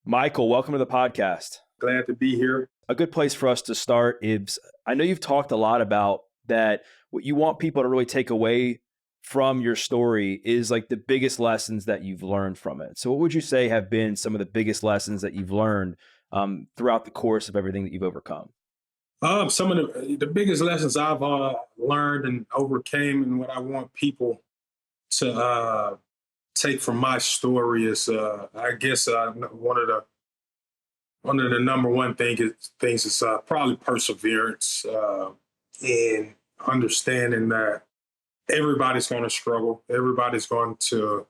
Michael, welcome to the podcast. Glad to be here. A good place for us to start is I know you've talked a lot about that. What you want people to really take away from your story is like the biggest lessons that you've learned from it. So what would you say have been some of the biggest lessons that you've learned throughout the course of everything that you've overcome? Some of the biggest lessons I've learned and overcame, and what I want people to take from my story is, I guess, one of the number one things is probably perseverance and understanding that everybody's going to struggle, everybody's going to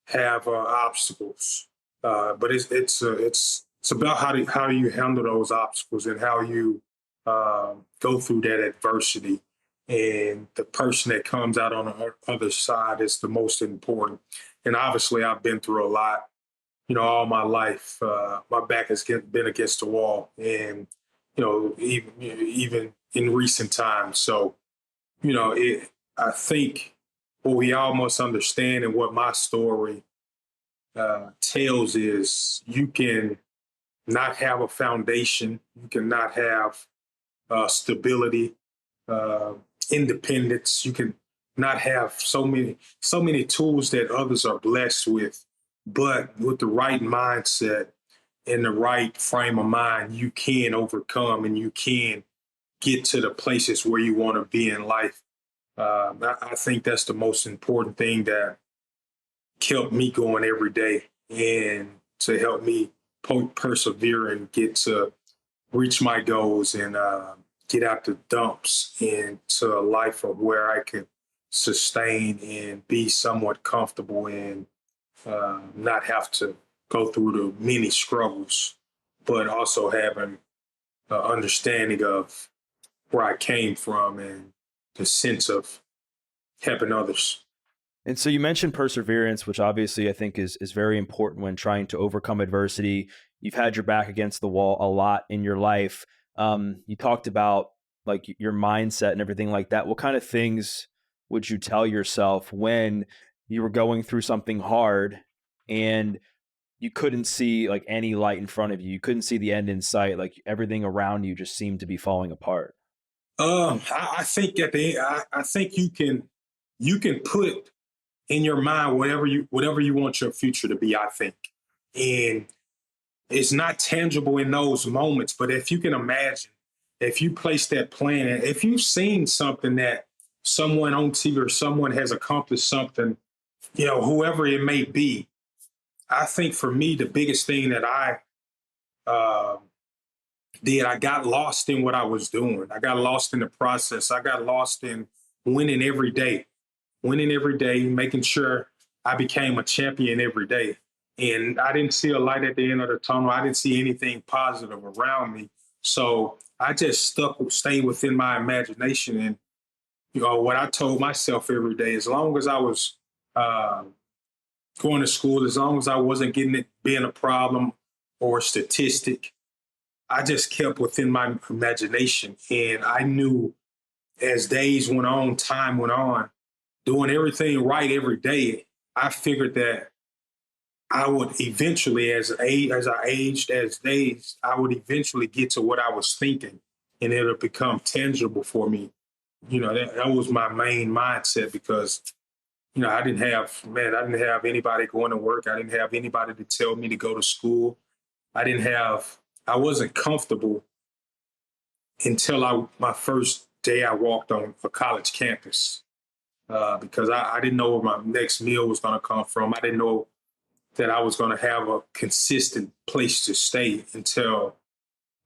have obstacles, but it's about how you handle those obstacles and how you go through that adversity. And the person that comes out on the other side is the most important. And obviously, I've been through a lot, all my life. My back has been against the wall, and even in recent times. So, I think what we all must understand and what my story tells is you can not have a foundation, you cannot have stability, uh, independence. You can not have so many tools that others are blessed with, but with the right mindset and the right frame of mind, you can overcome and you can get to the places where you want to be in life. I think that's the most important thing that kept me going every day and to help me persevere and get to reach my goals and get out the dumps into a life of where I could sustain and be somewhat comfortable and not have to go through the many struggles, but also having an understanding of where I came from and the sense of helping others. And so you mentioned perseverance, which obviously I think is very important when trying to overcome adversity. You've had your back against the wall a lot in your life. You talked about like your mindset and everything like that. What kind of things would you tell yourself when you were going through something hard and you couldn't see like any light in front of you? You couldn't see the end in sight. Like everything around you just seemed to be falling apart. I think I think you can put in your mind whatever you want your future to be. I think, and it's not tangible in those moments, but if you can imagine, if you place that plan, if you've seen something that someone on TV or someone has accomplished something, whoever it may be, I think for me, the biggest thing that I uh, did, I got lost in what I was doing. I got lost in the process. I got lost in winning every day, making sure I became a champion every day. And I didn't see a light at the end of the tunnel. I didn't see anything positive around me. So I just stayed within my imagination. And, what I told myself every day, as long as I was uh, going to school, as long as I wasn't getting it being a problem or a statistic, I just kept within my imagination. And I knew as days went on, time went on, doing everything right every day, I figured that I would eventually, as I aged, as days, I would eventually get to what I was thinking, and it'll become tangible for me. That was my main mindset because I didn't have anybody going to work. I didn't have anybody to tell me to go to school. I wasn't comfortable until my first day I walked on a college campus because I didn't know where my next meal was going to come from. I didn't know that I was going to have a consistent place to stay until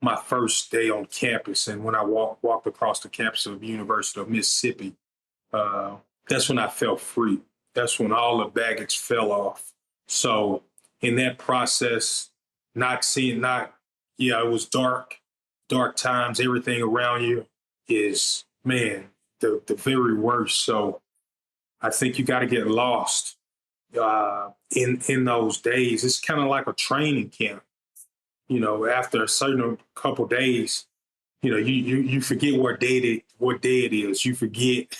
my first day on campus. And when I walked across the campus of the University of Mississippi, uh, that's when I felt free. That's when all the baggage fell off. So in that process, it was dark times. Everything around you is, man, the very worst. So I think you got to get lost in those days. It's kind of like a training camp. After a certain couple days, you forget what day it is. You forget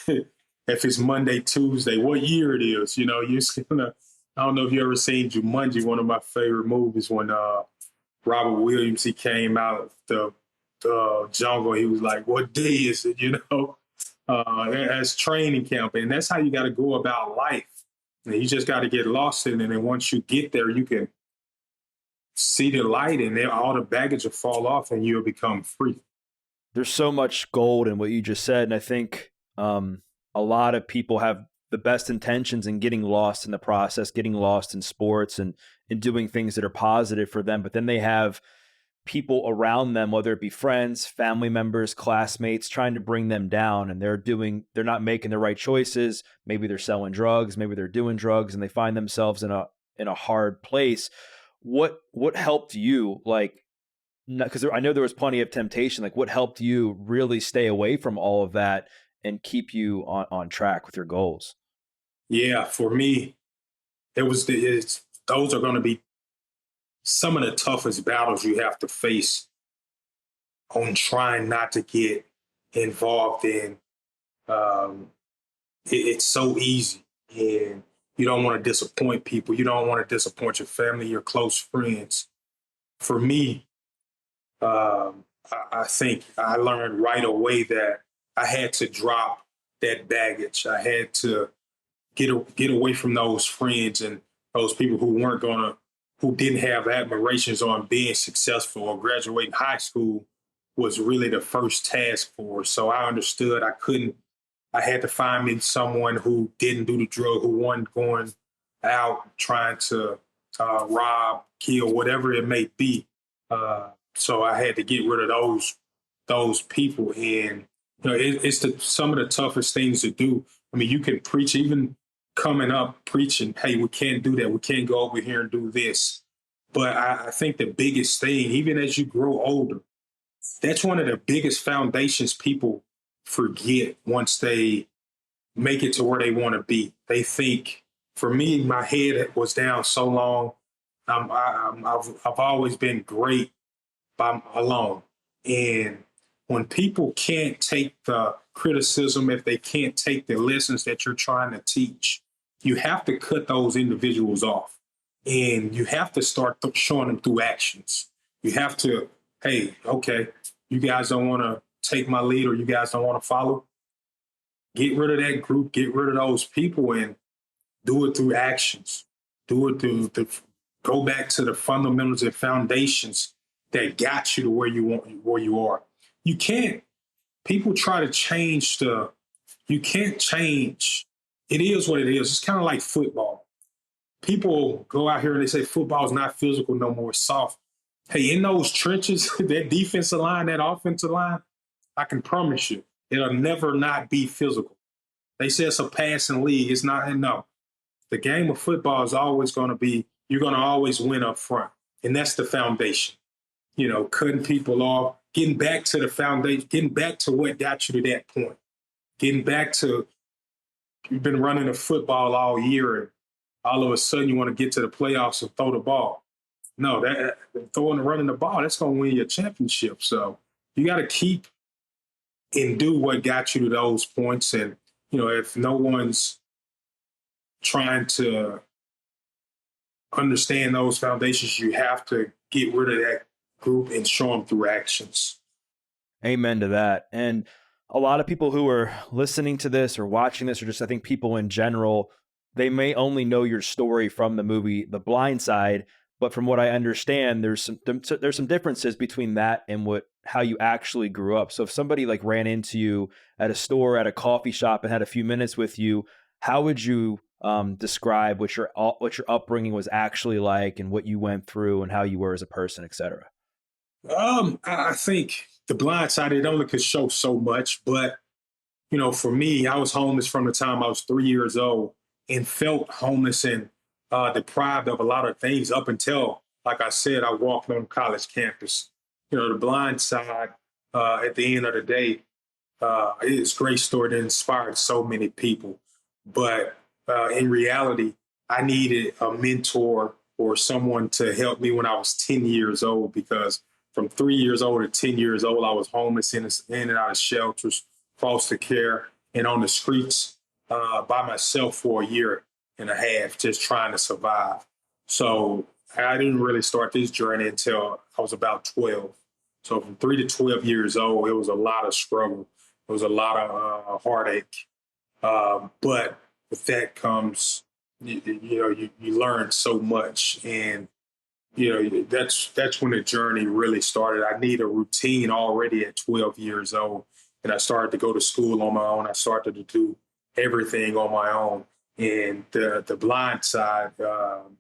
if it's Monday, Tuesday, what year it is. You just gonna. I don't know if you ever seen Jumanji, one of my favorite movies, when Robert Williams, he came out the jungle. He was like, "What day is it?" You know, as training camp, and that's how you got to go about life. And you just got to get lost in it, and once you get there, you can see the light, and then all the baggage will fall off, and you'll become free. There's so much gold in what you just said, and I think a lot of people have the best intentions in getting lost in the process, getting lost in sports and doing things that are positive for them, but then they have people around them, whether it be friends, family members, classmates, trying to bring them down, and they're not making the right choices. Maybe they're selling drugs, maybe they're doing drugs, and they find themselves in a hard place. What helped you, like, because I know there was plenty of temptation, like what helped you really stay away from all of that and keep you on track with your goals? Yeah, for me, those are going to be some of the toughest battles you have to face on trying not to get involved in. Um, it's so easy, and you don't want to disappoint people. You don't want to disappoint your family, your close friends. For me, I think I learned right away that I had to drop that baggage. I had to get away from those friends and those people who didn't have admirations on being successful or graduating high school was really the first task force. So I understood I had to find me someone who didn't do the drug, who wasn't going out trying to rob, kill, whatever it may be. So I had to get rid of those people, and it's some of the toughest things to do. I mean, you can preach, even coming up preaching, "Hey, we can't do that. We can't go over here and do this." But I think the biggest thing, even as you grow older, that's one of the biggest foundations people forget once they make it to where they want to be. They think, for me, my head was down so long. I've always been great by alone. And when people can't take the criticism, if they can't take the lessons that you're trying to teach, you have to cut those individuals off. And you have to start showing them through actions. You have to, hey, okay, you guys don't want to take my lead, or you guys don't want to follow. Get rid of that group, get rid of those people, and do it through actions. Do it go back to the fundamentals and foundations that got you to where you are. You can't. People try to change You can't change. It is what it is. It's kind of like football. People go out here and they say football is not physical no more. It's soft. Hey, in those trenches, that defensive line, that offensive line, I can promise you, it'll never not be physical. They say it's a passing league. It's not. No, the game of football is always going to be. You're going to always win up front, and that's the foundation. Cutting people off, getting back to the foundation, getting back to what got you to that point, getting back to you've been running a football all year, and all of a sudden you want to get to the playoffs and throw the ball. No, that throwing and running the ball, that's going to win you a championship. So you got to keep and do what got you to those points. And, if no one's trying to understand those foundations, you have to get rid of that group and show them through actions. Amen to that. And a lot of people who are listening to this or watching this, or just I think people in general, they may only know your story from the movie The Blind Side, but from what I understand, there's some differences between that and how you actually grew up. So if somebody like ran into you at a store, at a coffee shop, and had a few minutes with you, how would you describe what your upbringing was actually like, and what you went through, and how you were as a person, et cetera? I think The Blind Side, it only could show so much, but for me, I was homeless from the time I was 3 years old, and felt homeless and deprived of a lot of things up until, like I said, I walked on college campus. The Blind Side, at the end of the day, it's a great story that inspired so many people. But in reality, I needed a mentor or someone to help me when I was 10 years old, because from 3 years old to 10 years old, I was homeless in and out of shelters, foster care, and on the streets by myself for a year and a half, just trying to survive. So I didn't really start this journey until I was about 12. So from 3 to 12 years old, it was a lot of struggle. It was a lot of heartache. But with that comes, you learn so much, and that's when the journey really started. I need a routine already at 12 years old, and I started to go to school on my own. I started to do everything on my own. And the blind side,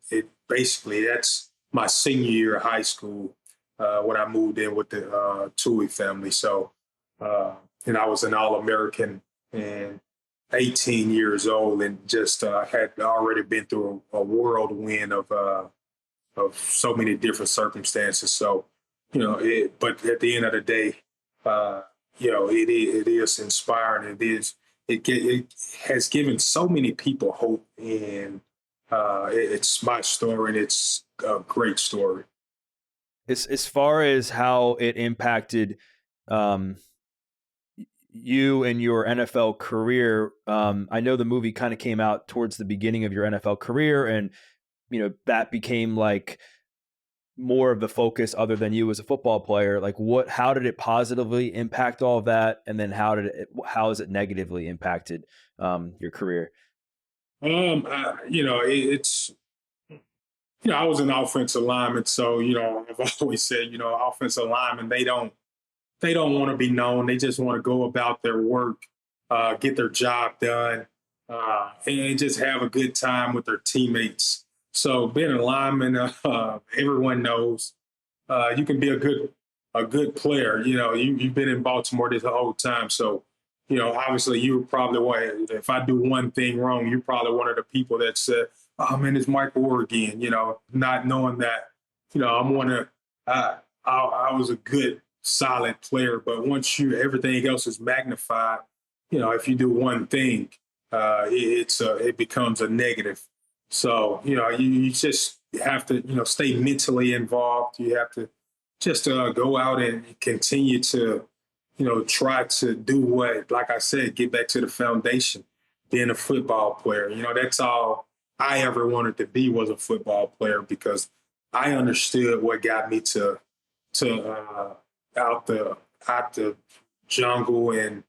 it basically that's my senior year of high school when I moved in with the Tui family. So, and I was an All American and 18 years old, and just had already been through a whirlwind of so many different circumstances. So, but at the end of the day, it is inspiring. It has given so many people hope, and it's my story, and it's a great story. As far as how it impacted um, you and your NFL career, I know the movie kind of came out towards the beginning of your NFL career, and that became like more of the focus other than you as a football player. Like how did it positively impact all of that? And then how has it negatively impacted your career? It's I was an offensive lineman, so I've always said, offensive linemen they don't want to be known. They just want to go about their work, get their job done, and just have a good time with their teammates. So being a lineman, everyone knows you can be a good player. You've been in Baltimore this whole time, so obviously you probably if I do one thing wrong, you're probably one of the people that said, "Oh man, it's Mike Oher again." Not knowing that I'm one of I was a good solid player, but once everything else is magnified, if you do one thing, it becomes a negative. So you just have to stay mentally involved. You have to just go out and continue to try to do what, like I said, get back to the foundation, being a football player. That's all I ever wanted to be, was a football player, because I understood what got me to out the jungle, and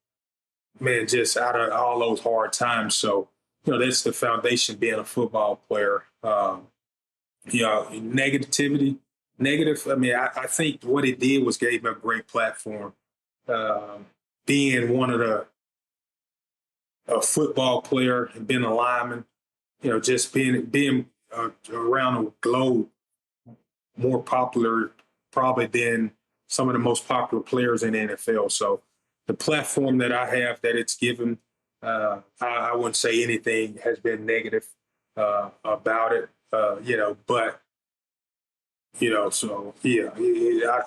man, just out of all those hard times. So, that's the foundation, being a football player. Negativity, negative. I mean, I think what it did was gave me a great platform. Um, Being one of a football player and being a lineman, just being around the globe, more popular probably than some of the most popular players in the NFL. So the platform that I have, that it's given, I wouldn't say anything has been negative about it. But so yeah,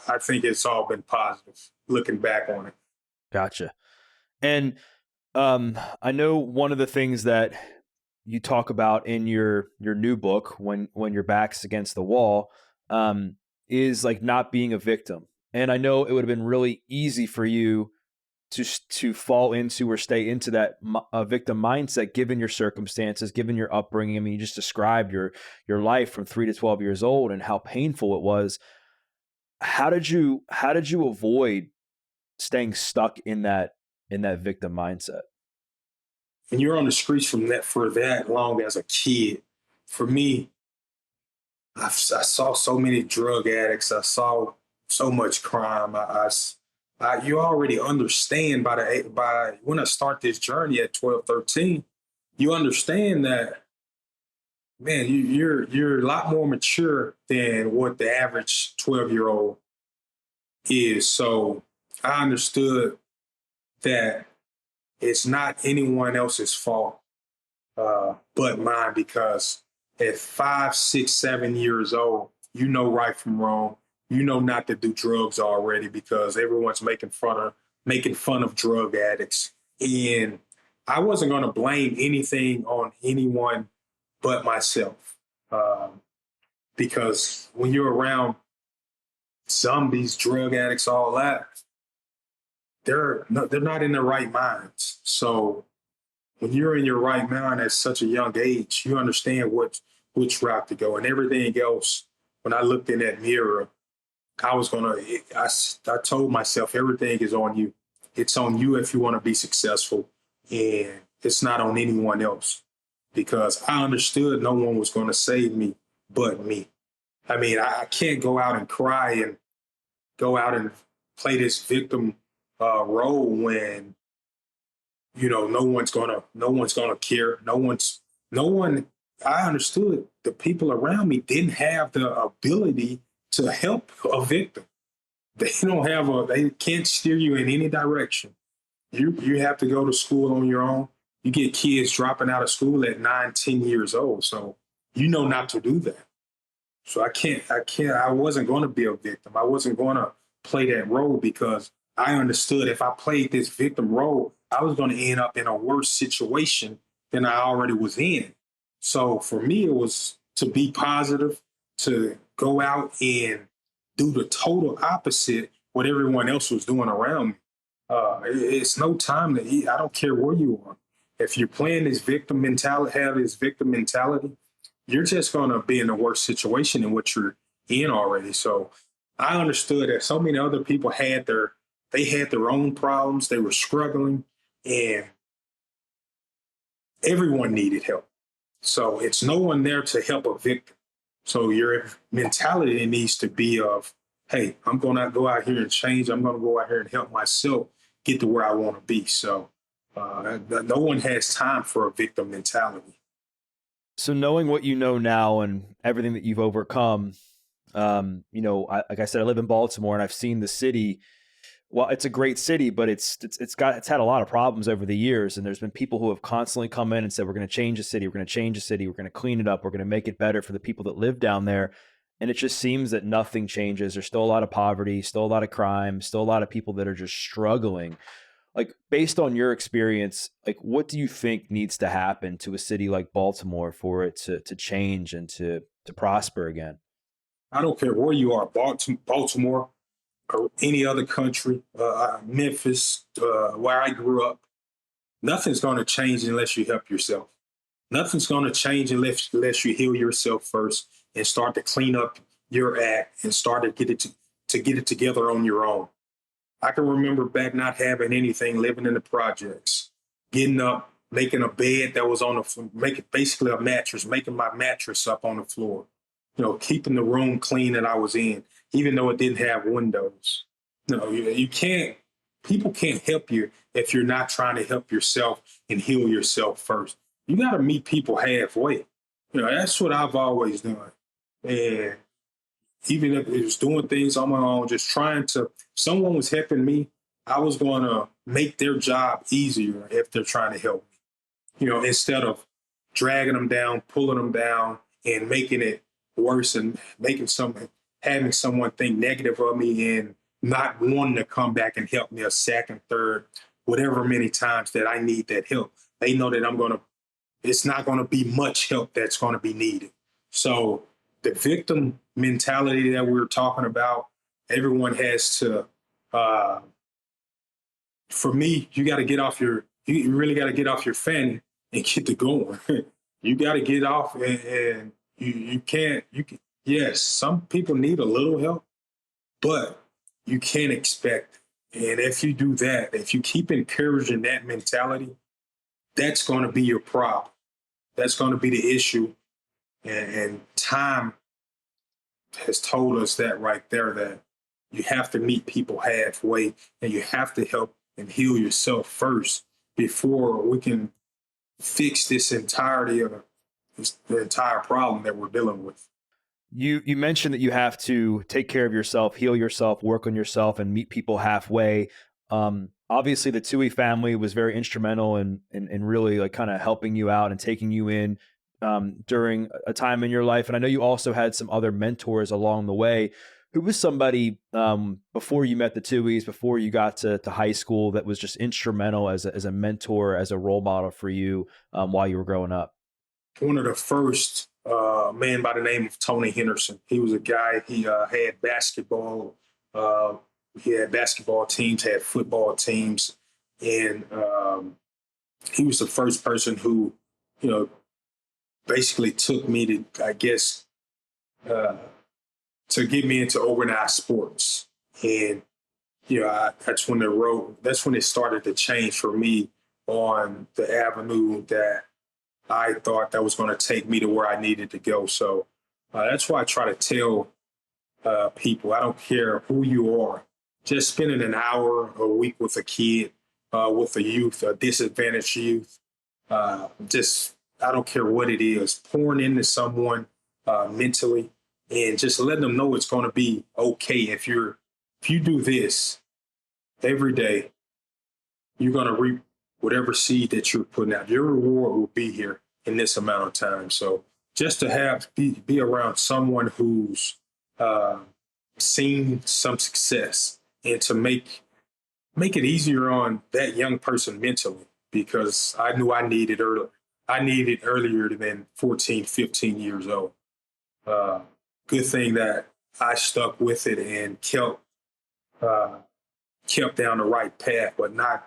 I think it's all been positive looking back on it. Gotcha. And I know one of the things that you talk about in your new book, when your back's against the wall, is like not being a victim. And I know it would have been really easy for you to fall into or stay into that victim mindset, given your circumstances, given your upbringing. I mean, you just described your life from 3 to 12 years old and how painful it was. How did you avoid staying stuck in that victim mindset? When you're on the streets from that for that long as a kid, for me, I saw so many drug addicts. I saw so much crime. You already understand by when I start this journey at 12, 13, you understand that, man, you're a lot more mature than what the average 12-year-old is. So I understood that it's not anyone else's fault but mine, because at 5, 6, 7 years old, you know right from wrong. You know not to do drugs already, because everyone's making fun of drug addicts. And I wasn't going to blame anything on anyone but myself, because when you're around zombies, drug addicts, all that, they're not in their right minds. So when you're in your right mind at such a young age, you understand which route to go, and everything else when I looked in that mirror, I was gonna. I told myself everything is on you. It's on you if you want to be successful, and it's not on anyone else. Because I understood no one was going to save me but me. I mean, I can't go out and cry and go out and play this victim role when no one's gonna care. No one. I understood the people around me didn't have the ability to help a victim. They can't steer you in any direction. You have to go to school on your own. You get kids dropping out of school at 9, 10 years old. So you know not to do that. So I wasn't going to be a victim. I wasn't going to play that role because I understood if I played this victim role, I was going to end up in a worse situation than I already was in. So for me, it was to be positive, to go out and do the total opposite what everyone else was doing around me. It's no time to eat. I don't care where you are. If you're playing this victim mentality, have this victim mentality, you're just going to be in a worse situation than what you're in already. So I understood that so many other people had their own problems. They were struggling, and everyone needed help. So it's no one there to help a victim. So your mentality needs to be of, hey, I'm going to go out here and change. I'm going to go out here and help myself get to where I want to be. So no one has time for a victim mentality. So knowing what you know now and everything that you've overcome, like I said, I live in Baltimore and I've seen the city. Well, it's a great city, but it's had a lot of problems over the years. And there's been people who have constantly come in and said, we're going to change the city. We're going to change the city. We're going to clean it up. We're going to make it better for the people that live down there. And it just seems that nothing changes. There's still a lot of poverty, still a lot of crime, still a lot of people that are just struggling. Like, based on your experience, like, what do you think needs to happen to a city like Baltimore for it to change and to prosper again? I don't care where you are, Baltimore or any other country, Memphis, where I grew up, nothing's going to change unless you help yourself. Nothing's going to change unless you heal yourself first and start to clean up your act and start to get it together on your own. I can remember back not having anything, living in the projects, getting up, making a bed that was making basically a mattress, making my mattress up on the floor, keeping the room clean that I was in, even though it didn't have windows. No, you can't, people can't help you if you're not trying to help yourself and heal yourself first. You got to meet people halfway. That's what I've always done. And even if it was doing things on my own, just trying to, someone was helping me, I was going to make their job easier if they're trying to help me, instead of dragging them down, pulling them down, and making it worse and having someone think negative of me and not wanting to come back and help me a second, third, whatever many times that I need that help. They know that it's not going to be much help that's going to be needed. So the victim mentality that we were talking about, everyone has to, for me, you really got to get off your fanny and get to going. You got to get off and you can't, yes, some people need a little help, but you can't expect. And if you do that, if you keep encouraging that mentality, that's going to be your problem. That's going to be the issue. And time has told us that right there, that you have to meet people halfway and you have to help and heal yourself first before we can fix this entirety of the entire problem that we're dealing with. You mentioned that you have to take care of yourself, heal yourself, work on yourself, and meet people halfway. Obviously, the Tui family was very instrumental in really like kind of helping you out and taking you in during a time in your life. And I know you also had some other mentors along the way. Who was somebody before you met the Tuies, before you got to high school, that was just instrumental as a mentor, as a role model for you while you were growing up? One of the first, man by the name of Tony Henderson. He was a guy, he had basketball. He had basketball teams, had football teams. And he was the first person who, basically took me to, I guess, to get me into organized sports. And that's when it started to change for me on the avenue that I thought that was going to take me to where I needed to go. So that's why I try to tell people, I don't care who you are, just spending an hour a week with a kid, with a youth, a disadvantaged youth, just, I don't care what it is, pouring into someone mentally and just letting them know it's going to be okay. If you do this every day, you're going to reap whatever seed that you're putting out. Your reward will be here in this amount of time. So just to be around someone who's uh, seen some success and to make it easier on that young person mentally, because I knew I needed earlier than 14, 15 years old. Uh, Good thing that I stuck with it and uh, kept down the right path, but not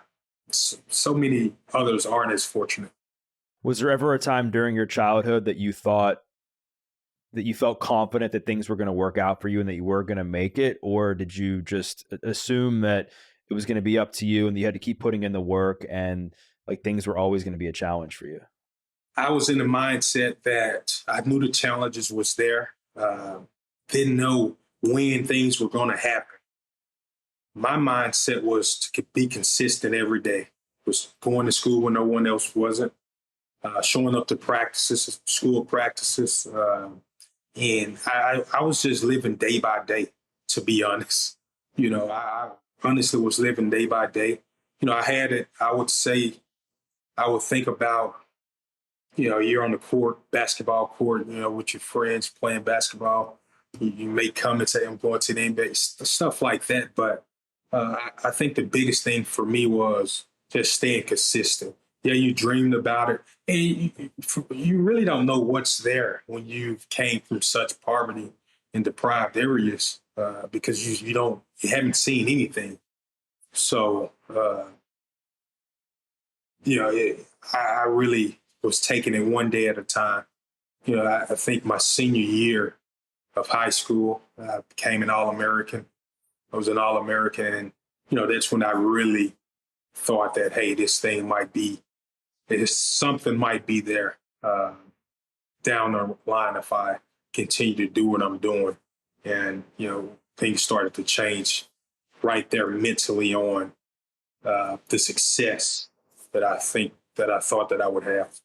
so many others aren't as fortunate. Was there ever a time during your childhood that you thought that you felt confident that things were going to work out for you and that you were going to make it? Or did you just assume that it was going to be up to you and you had to keep putting in the work and like things were always going to be a challenge for you? I was in the mindset that I knew the challenges was there. Didn't know when things were going to happen. My mindset was to be consistent every day. Was going to school when no one else wasn't, showing up to practices, school practices, and I was just living day by day. To be honest, I honestly was living day by day. I had it. I would say I would think about you're on the court, basketball court, with your friends playing basketball. You may come and say, I'm going to the NBA, stuff like that. But I think the biggest thing for me was just staying consistent. Yeah, you dreamed about it. And you really don't know what's there when you came from such poverty and deprived areas because you haven't seen anything. So, I really was taking it one day at a time. I think my senior year of high school, I became an All-American. I was an All-American, and that's when I really thought that, hey, something might be there down the line if I continue to do what I'm doing. And things started to change right there mentally on the success that I thought that I would have.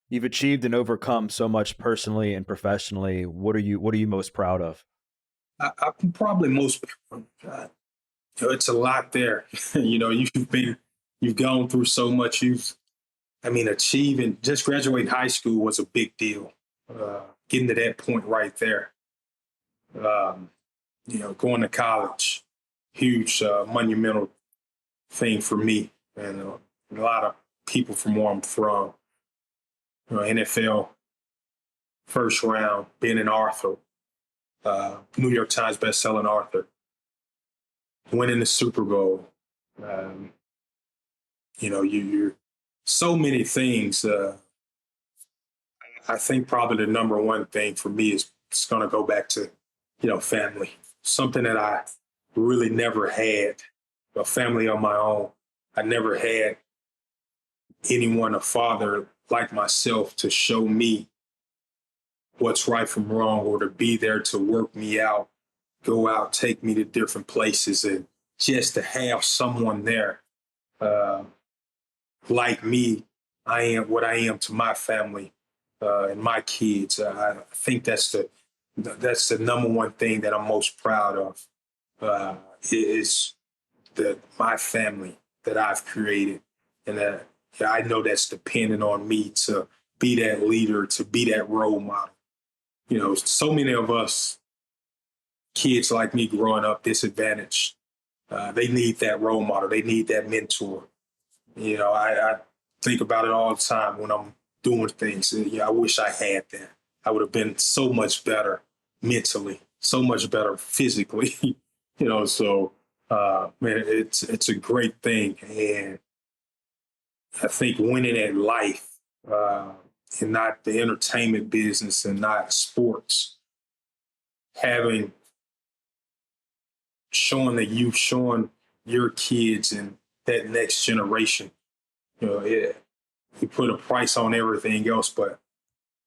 You've achieved and overcome so much personally and professionally. What are you most proud of? I'm probably most. It's a lot there. You've gone through so much. Achieving, just graduating high school was a big deal. Getting to that point right there. Um, Going to college, huge, monumental thing for me and a lot of people from where I'm from. NFL first round, being an author, New York Times bestselling author, winning the Super Bowl. Um, you're so many things. I think probably the number one thing for me is it's going to go back to, family. Something that I really never had, a family on my own. I never had anyone, a father like myself, to show me what's right from wrong or to be there to work me out, go out, take me to different places, and just to have someone there uh, like me. I am what I am to my family and my kids. I think that's the number one thing that I'm most proud of is that my family that I've created, and that I know that's dependent on me to be that leader, to be that role model. So many of us kids like me growing up disadvantaged, they need that role model. They need that mentor. I think about it all the time when I'm doing things. I wish I had that. I would have been so much better mentally, so much better physically. So man, it's a great thing, and I think winning at life uh, and not the entertainment business and not sports, having showing the youth, showing your kids and that next generation. You put a price on everything else, but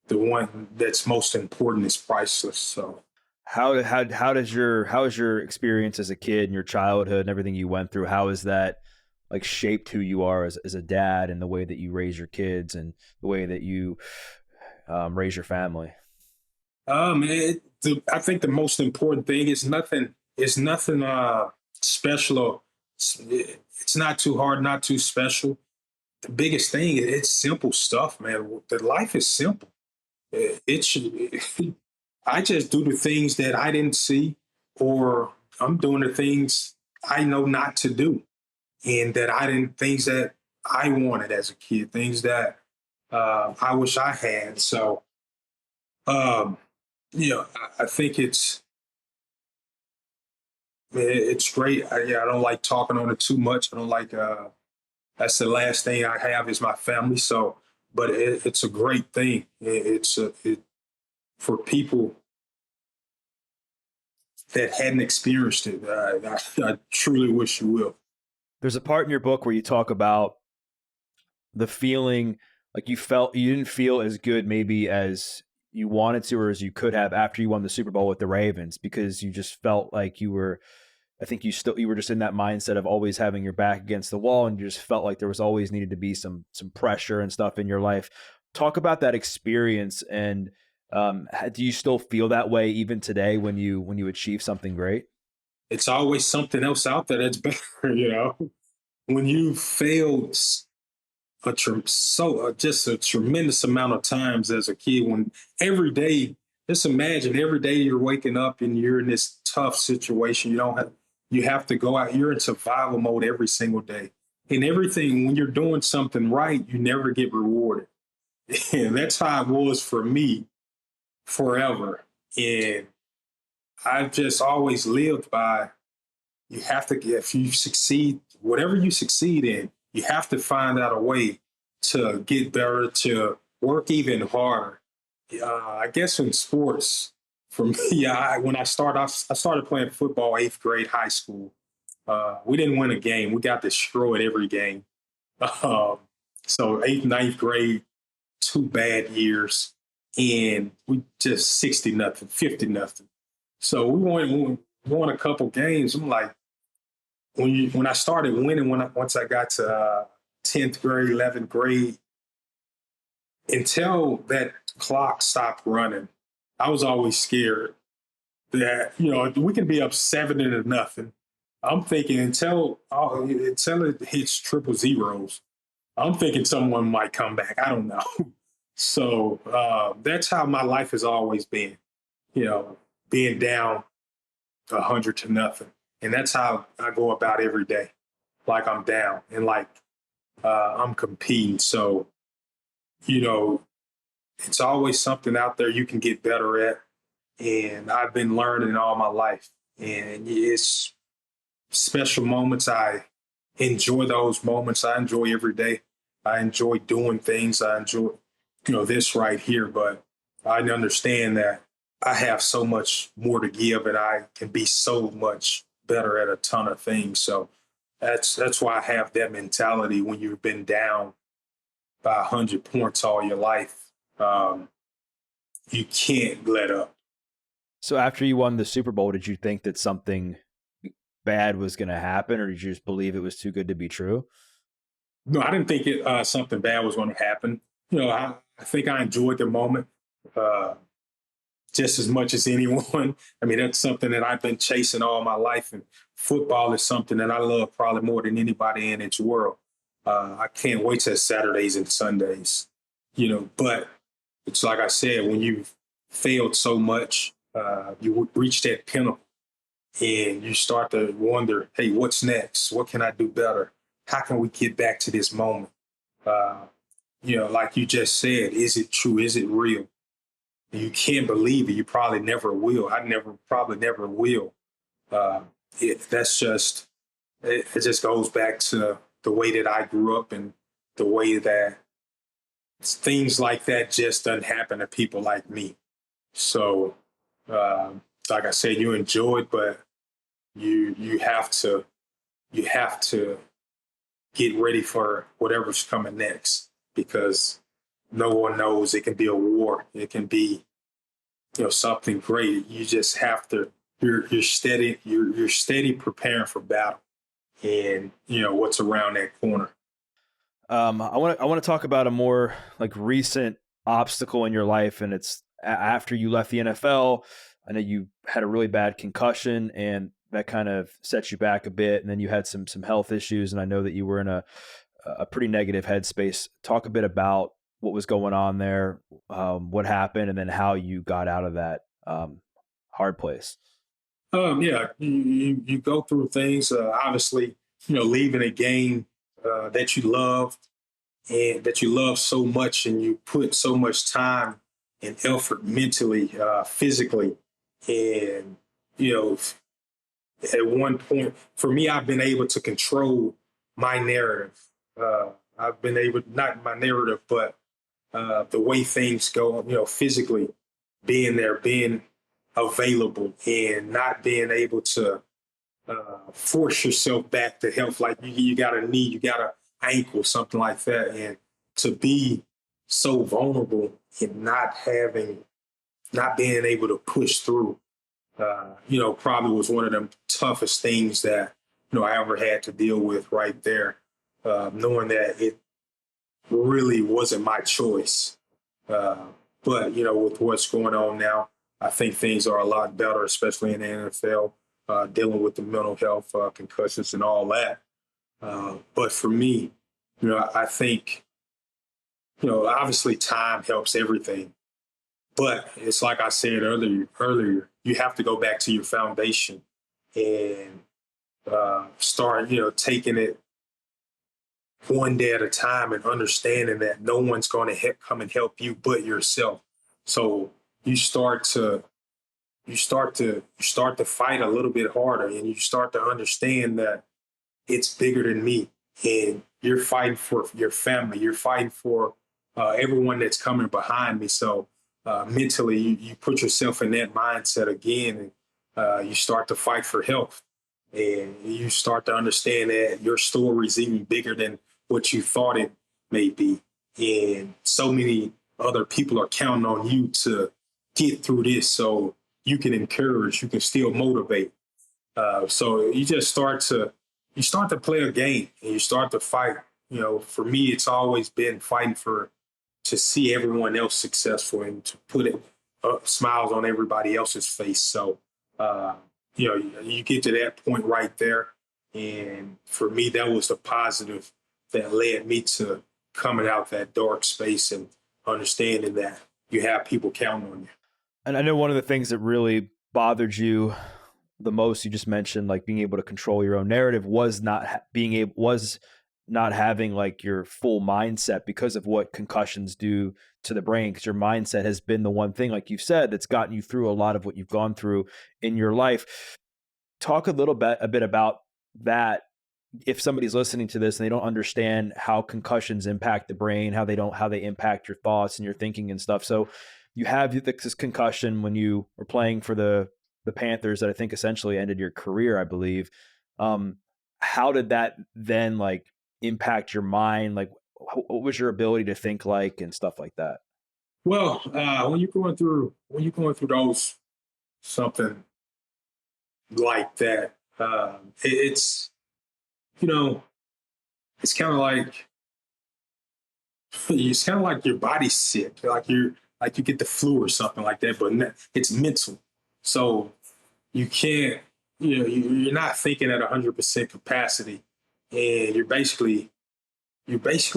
the one that's most important is priceless. So How is your experience as a kid and your childhood and everything you went through? How has that like shaped who you are as a dad and the way that you raise your kids and the way that you raise your family? I think the most important thing is nothing. It's nothing special. It's not too hard, not too special. The biggest thing, it's simple stuff, man. The life is simple. It should. I just do the things that I didn't see, or I'm doing the things I know not to do, and that I didn't things that I wanted as a kid, things that I wish I had. So, um, I think it's great. I don't like talking on it too much. I don't like. That's the last thing I have is my family. So, but it's a great thing. For people that hadn't experienced it. I truly wish you will. There's a part in your book where you talk about the feeling like you didn't feel as good maybe as you wanted to or as you could have after you won the Super Bowl with the Ravens because you just felt like you were I think you were just in that mindset of always having your back against the wall and you just felt like there was always needed to be some pressure and stuff in your life. Talk about that experience and do you still feel that way even today when you achieve something great? It's always something else out there that's better. When you failed just a tremendous amount of times as a kid, when every day, just imagine every day you're waking up and you're in this tough situation. You have to go out. You're in survival mode every single day, and everything when you're doing something right, you never get rewarded. And that's how it was for me forever. And I've just always lived by you have to, if you succeed, whatever you succeed in, you have to find out a way to get better, to work even harder. I guess in sports, for me, I started playing football eighth grade high school. We didn't win a game. We got destroyed every game. Um, so eighth, ninth grade, 2 bad years, and we just 60-0, 50-0. So we won a couple games. I'm like, when I started winning, once I got to 10th grade, 11th grade, until that clock stopped running, I was always scared that we can be up 7-0. I'm thinking until it hits triple zeros, I'm thinking someone might come back. I don't know. So that's how my life has always been, you know, being down 100-0, and that's how I go about every day. Like I'm down and like I'm competing. So you know, it's always something out there you can get better at, and I've been learning all my life. And it's special moments. I enjoy those moments. I enjoy every day. I enjoy doing things. I enjoy, this right here. But I understand that I have so much more to give, and I can be so much better at a ton of things. So that's why I have that mentality when you've been down by 100 points all your life. Um, you can't let up. So after you won the Super Bowl, did you think that something bad was going to happen, or did you just believe it was too good to be true? No, I didn't think something bad was going to happen. I think I enjoyed the moment uh, just as much as anyone. I mean, that's something that I've been chasing all my life, and football is something that I love probably more than anybody in its world. I can't wait till Saturdays and Sundays, but it's like I said, when you've failed so much, you reach that pinnacle and you start to wonder, hey, what's next? What can I do better? How can we get back to this moment? Uh, like you just said, is it true? Is it real? You can't believe it. You probably never will. Probably never will. Uh, that's just, it just goes back to the way that I grew up and the way that things like that just doesn't happen to people like me. So, uh, like I said, you enjoy it, but you have to get ready for whatever's coming next, because no one knows. It can be a war. It can be, something great. You just have to. You're steady. You're steady preparing for battle, and what's around that corner. I want to talk about a more like recent obstacle in your life, and it's after you left the NFL. I know you had a really bad concussion, and that kind of set you back a bit. And then you had some health issues, and I know that you were in a pretty negative headspace. Talk a bit about what was going on there, what happened, and then how you got out of that hard place. Yeah, you go through things. Obviously, leaving a game that you love and that you love so much, and you put so much time and effort mentally, physically, and you know, at one point, for me, I've been able to control my narrative. I've been able, not my narrative, but the way things go, physically being there, being available, and not being able to force yourself back to health. Like you got a knee, you got an ankle, something like that. And to be so vulnerable and not being able to push through, probably was one of the toughest things that, I ever had to deal with right there. Knowing that it really wasn't my choice. Uh, but with what's going on now, I think things are a lot better, especially in the NFL, dealing with the mental health, concussions, and all that. But for me, I think obviously time helps everything. But it's like I said earlier, you have to go back to your foundation and start, taking it one day at a time and understanding that no one's going to come and help you but yourself. So you start to fight a little bit harder, and you start to understand that it's bigger than me, and you're fighting for your family. You're fighting for everyone that's coming behind me. So mentally, you put yourself in that mindset again, and you start to fight for health, and you start to understand that your story is even bigger than what you thought it may be, and so many other people are counting on you to get through this, so you can encourage, you can still motivate. So you start to play a game, and you start to fight. For me, it's always been fighting for to see everyone else successful and to put it smiles on everybody else's face. So uh, you get to that point right there, and for me, that was the positive that led me to coming out that dark space and understanding that you have people counting on you. And I know one of the things that really bothered you the most, you just mentioned like being able to control your own narrative, was not having like your full mindset because of what concussions do to the brain, because your mindset has been the one thing, like you said, that's gotten you through a lot of what you've gone through in your life. Talk a bit about that. If somebody's listening to this and they don't understand how concussions impact the brain, how they impact your thoughts and your thinking and stuff. So you have this concussion when you were playing for the Panthers that I think essentially ended your career, I believe. Um, how did that then like impact your mind? Like, what was your ability to think like and stuff like that? Well, when you're going through those something like that, it's you know it's kind of like it's kind of like your body's sick, like you get the flu or something like that, but it's mental. So you can't, you're not thinking at 100% capacity, and you're basically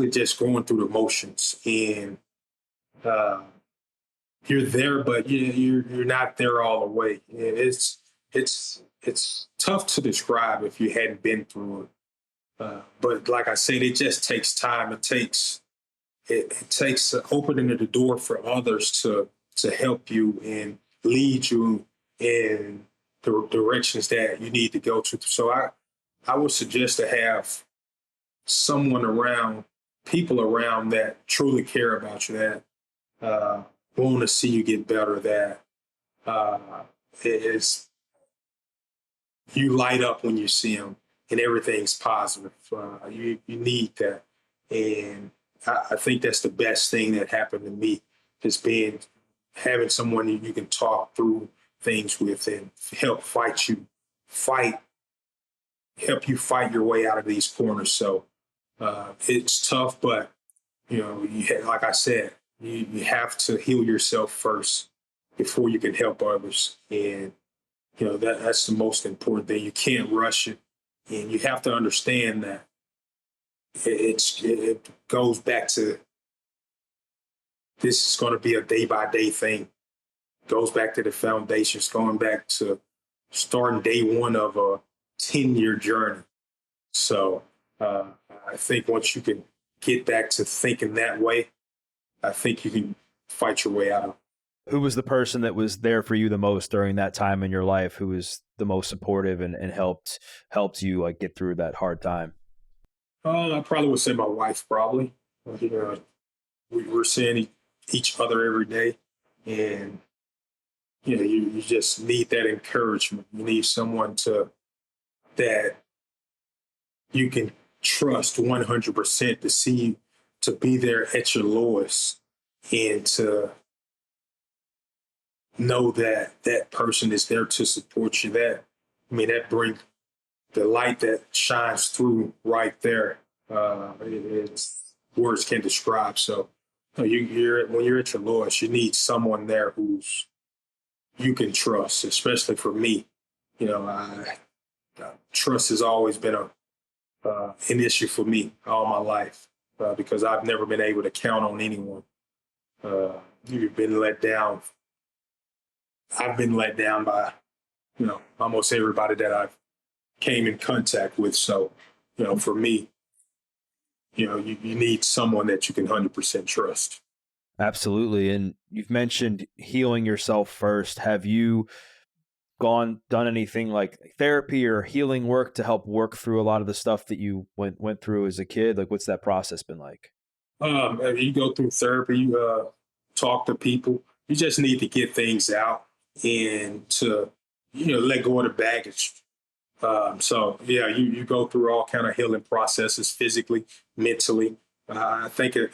just going through the motions, and uh, you're there, but you're not there all the way. And it's tough to describe if you hadn't been through it. But like I said, it just takes time. It takes opening the door for others to help you and lead you in the directions that you need to go to. So I would suggest to have someone around, people around that truly care about you, that uh, want to see you get better, that uh, is you light up when you see them, and everything's positive. You need that, and I think that's the best thing that happened to me, is being having someone that you can talk through things with and help fight, help you fight your way out of these corners. So it's tough, but like I said, you have to heal yourself first before you can help others, and that's the most important thing. You can't rush it, and you have to understand that it goes back to, this is going to be a day by day thing. Goes back to the foundations, going back to starting day one of a 10-year journey. So I think once you can get back to thinking that way, I think you can fight your way out of it. Who was the person that was there for you the most during that time in your life? Who was the most supportive and helped you like get through that hard time? I probably would say my wife, probably. We were seeing each other every day, and you just need that encouragement. You need someone that you can trust 100% to see you, to be there at your lowest, and to know that that person is there to support you. That brings the light that shines through right there. It's words can't describe. So when you're at your lowest, you need someone there who's you can trust. Especially for me, trust has always been an issue for me all my life, because I've never been able to count on anyone. You've been let down. I've been let down by almost everybody that I've came in contact with. So for me, you need someone that you can 100% trust. Absolutely. And you've mentioned healing yourself first. Have you done anything like therapy or healing work to help work through a lot of the stuff that you went through as a kid? Like, what's that process been like? You go through therapy, talk to people. You just need to get things out and to let go of the baggage. So yeah, you go through all kind of healing processes, physically, mentally. I think it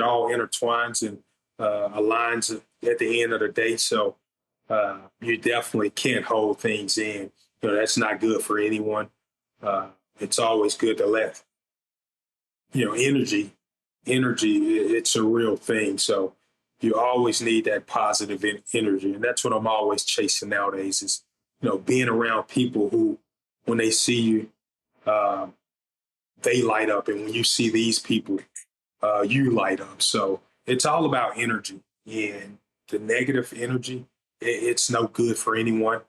all intertwines and aligns at the end of the day. So you definitely can't hold things in. That's not good for anyone. It's always good to let energy. It's a real thing. So you always need that positive energy, and that's what I'm always chasing nowadays. Is being around people who, when they see you, uh, they light up, and when you see these people, you light up. So it's all about energy, and the negative energy, it's no good for anyone.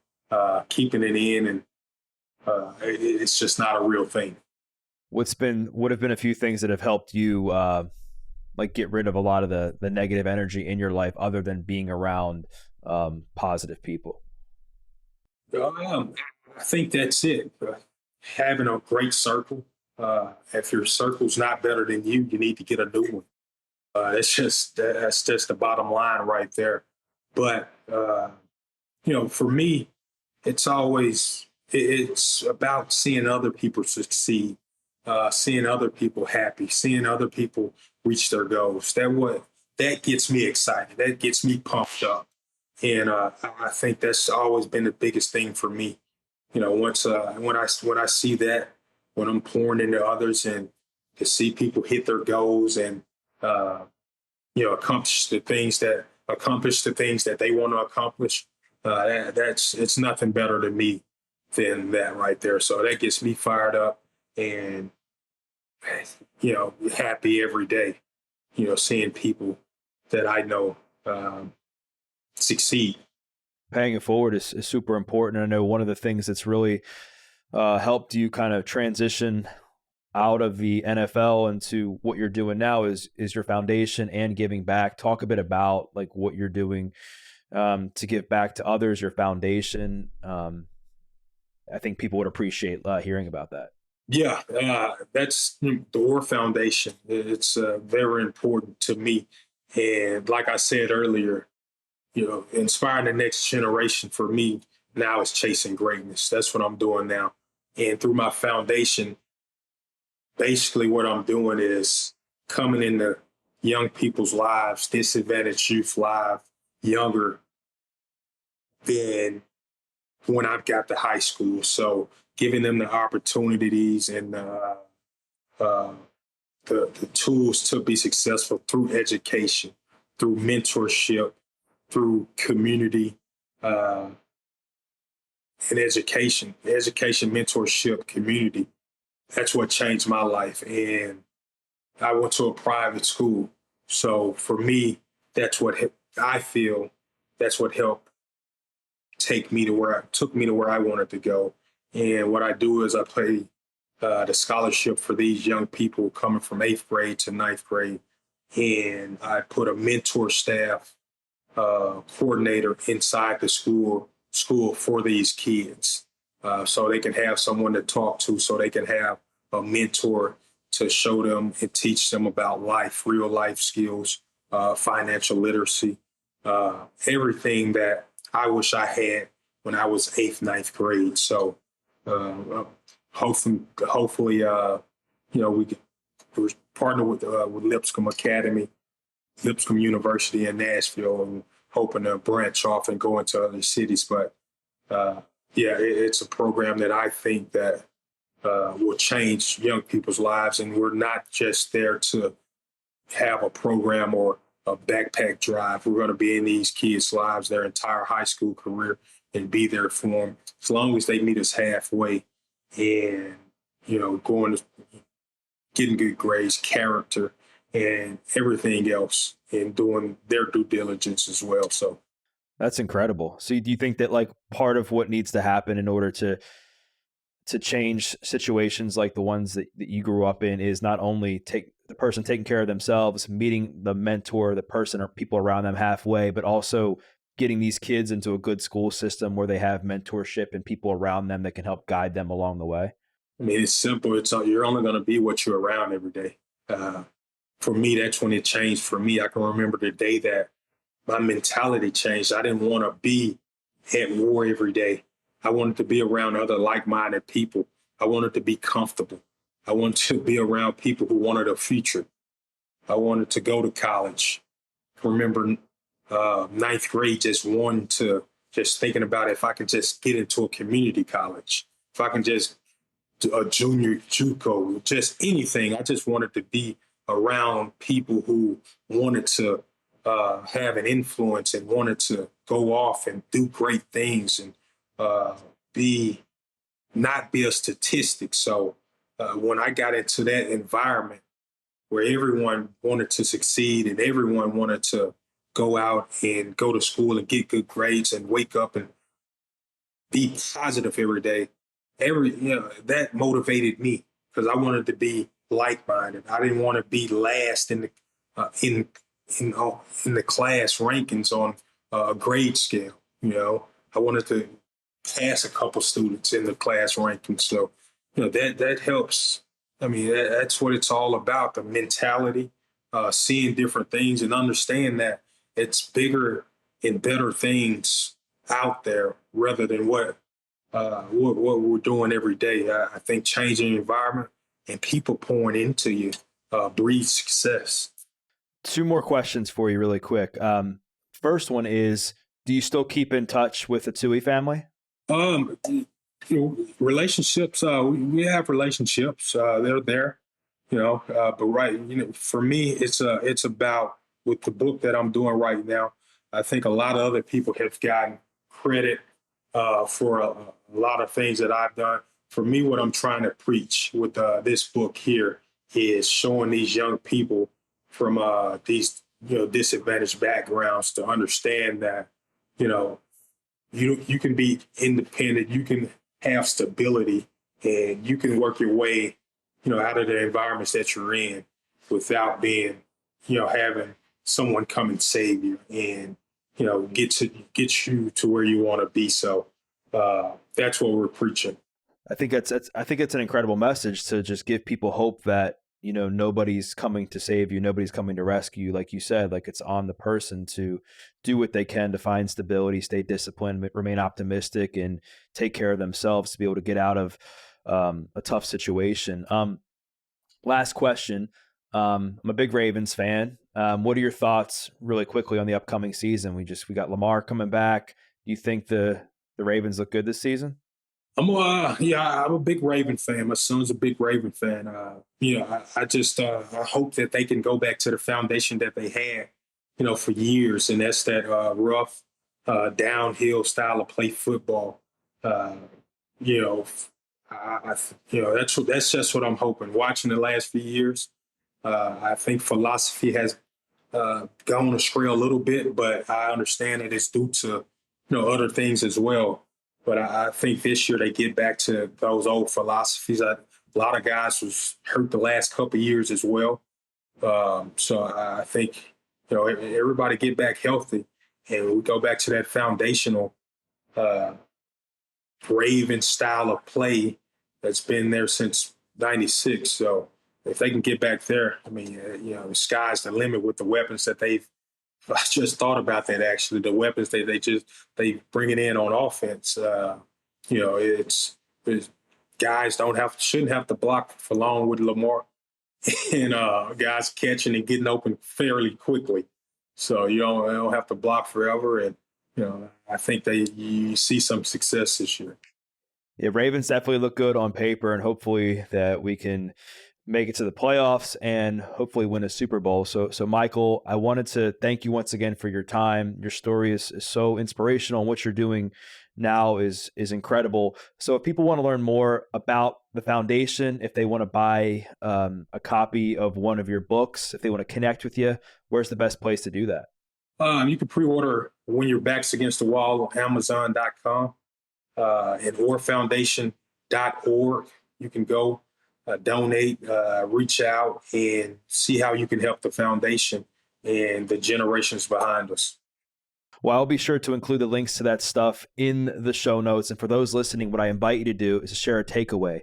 Keeping it in, and it's just not a real thing. What have been a few things that have helped you like get rid of a lot of the negative energy in your life other than being around positive people? Um, I think that's it. Having a great circle. If your circle's not better than you need to get a new one. That's just the bottom line right there. But for me, it's about seeing other people succeed, seeing other people happy, seeing other people reach their goals. That gets me excited. That gets me pumped up, and I think that's always been the biggest thing for me. Once when I see that, when I'm pouring into others, and to see people hit their goals, and uh, accomplish the things that they want to accomplish. It's nothing better to me than that right there. So that gets me fired up, and happy every day. Seeing people that I know succeed. Paying it forward is super important. I know one of the things that's really helped you kind of transition out of the NFL into what you're doing now is your foundation and giving back. Talk a bit about like what you're doing to give back to others, your foundation. I think people would appreciate hearing about that. Yeah, that's the Oher Foundation. It's very important to me, and like I said earlier, inspiring the next generation for me. Now it's chasing greatness. That's what I'm doing now. And through my foundation, basically what I'm doing is coming into young people's lives, disadvantaged youth lives, younger than when I got to high school. So giving them the opportunities and uh, the tools to be successful through education, through mentorship, through community uh, and education, mentorship, community. That's what changed my life. And I went to a private school. So for me, that's what I feel that's what helped take me to where I took me to where I wanted to go. And what I do is I play the scholarship for these young people coming from eighth grade to ninth grade. And I put a mentor staff coordinator inside the school for these kids, so they can have someone to talk to, so they can have a mentor to show them and teach them about life, real life skills, financial literacy, everything that I wish I had when I was eighth, ninth grade. So hopefully, we can partner with Lipscomb Academy, Lipscomb University in Nashville, and hoping to branch off and go into other cities. But yeah, it's a program that I think that will change young people's lives, and we're not just there to have a program or a backpack drive. We're going to be in these kids' lives their entire high school career and be there for them as long as they meet us halfway, and going to getting good grades, character, and everything else, and doing their due diligence as well. So That's incredible. So do you think that like part of what needs to happen in order to change situations like the ones that you grew up in is not only take the person taking care of themselves, meeting the mentor, the person or people around them halfway, but also getting these kids into a good school system where they have mentorship and people around them that can help guide them along the way? I mean, it's simple. You're only going to be what you're around every day. Uh, for me, that's when it changed. For me, I can remember the day that my mentality changed. I didn't want to be at war every day. I wanted to be around other like-minded people. I wanted to be comfortable. I wanted to be around people who wanted a future. I wanted to go to college. I remember ninth grade, just thinking about if I could just get into a community college, if I can just a junior JUCO, just anything. I just wanted to be around people who wanted to have an influence and wanted to go off and do great things and uh, be not be a statistic. So when I got into that environment where everyone wanted to succeed and everyone wanted to go out and go to school and get good grades and wake up and be positive every day, that motivated me because I wanted to be like-minded. I didn't want to be last in the in the class rankings on a grade scale. I wanted to pass a couple students in the class rankings. So that helps. I mean, that's what it's all about, the mentality, seeing different things and understand that it's bigger and better things out there rather than what we're doing every day. I think changing the environment and people pouring into you breeds success. Two more questions for you really quick. First one is, do you still keep in touch with the Tui family? Relationships. We have relationships. They're there. But right. For me, it's about with the book that I'm doing right now. I think a lot of other people have gotten credit for a lot of things that I've done. For me, what I'm trying to preach with this book here is showing these young people from these disadvantaged backgrounds to understand that you know you can be independent, you can have stability, and you can work your way out of the environments that you're in without being having someone come and save you and get you to where you want to be. So that's what we're preaching. I think it's an incredible message to just give people hope that nobody's coming to save you, nobody's coming to rescue you. Like you said, like it's on the person to do what they can to find stability, stay disciplined, remain optimistic, and take care of themselves to be able to get out of a tough situation. Last question. I'm a big Ravens fan. What are your thoughts really quickly on the upcoming season? We got Lamar coming back. Do you think the Ravens look good this season? I'm a big Raven fan. My son's a big Raven fan. I just I hope that they can go back to the foundation that they had, for years, and that's that rough, downhill style of play football. Uh, you know, that's just what I'm hoping. Watching the last few years, I think philosophy has gone astray a little bit, but I understand that it's due to other things as well. But I think this year they get back to those old philosophies. A lot of guys was hurt the last couple of years as well. So I think everybody get back healthy, and we go back to that foundational uh, Raven style of play that's been there since '96. So if they can get back there, I mean, the sky's the limit with the weapons that they've. I just thought about that actually. The weapons they bring it in on offense. It's guys shouldn't have to block for long with Lamar, and guys catching and getting open fairly quickly. So you don't have to block forever, and I think you see some success this year. Yeah, Ravens definitely look good on paper, and hopefully that we can make it to the playoffs and hopefully win a Super Bowl. So Michael, I wanted to thank you once again for your time. Your story is so inspirational, and what you're doing now is incredible. So if people want to learn more about the foundation, if they want to buy a copy of one of your books, if they want to connect with you, where's the best place to do that? You can pre-order When Your Back's Against the Wall on Amazon.com and OrFoundation.org. You can go donate, reach out, and see how you can help the foundation and the generations behind us. Well, I'll be sure to include the links to that stuff in the show notes. And for those listening, what I invite you to do is to share a takeaway.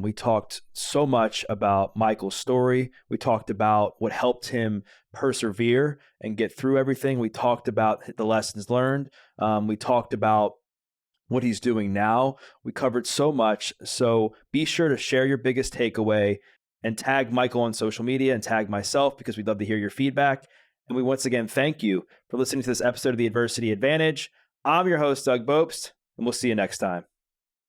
We talked so much about Michael's story. We talked about what helped him persevere and get through everything. We talked about the lessons learned. We talked about what he's doing now. We covered so much. So be sure to share your biggest takeaway and tag Michael on social media and tag myself, because we'd love to hear your feedback. And we once again thank you for listening to this episode of The Adversity Advantage. I'm your host, Doug Bopst, and we'll see you next time.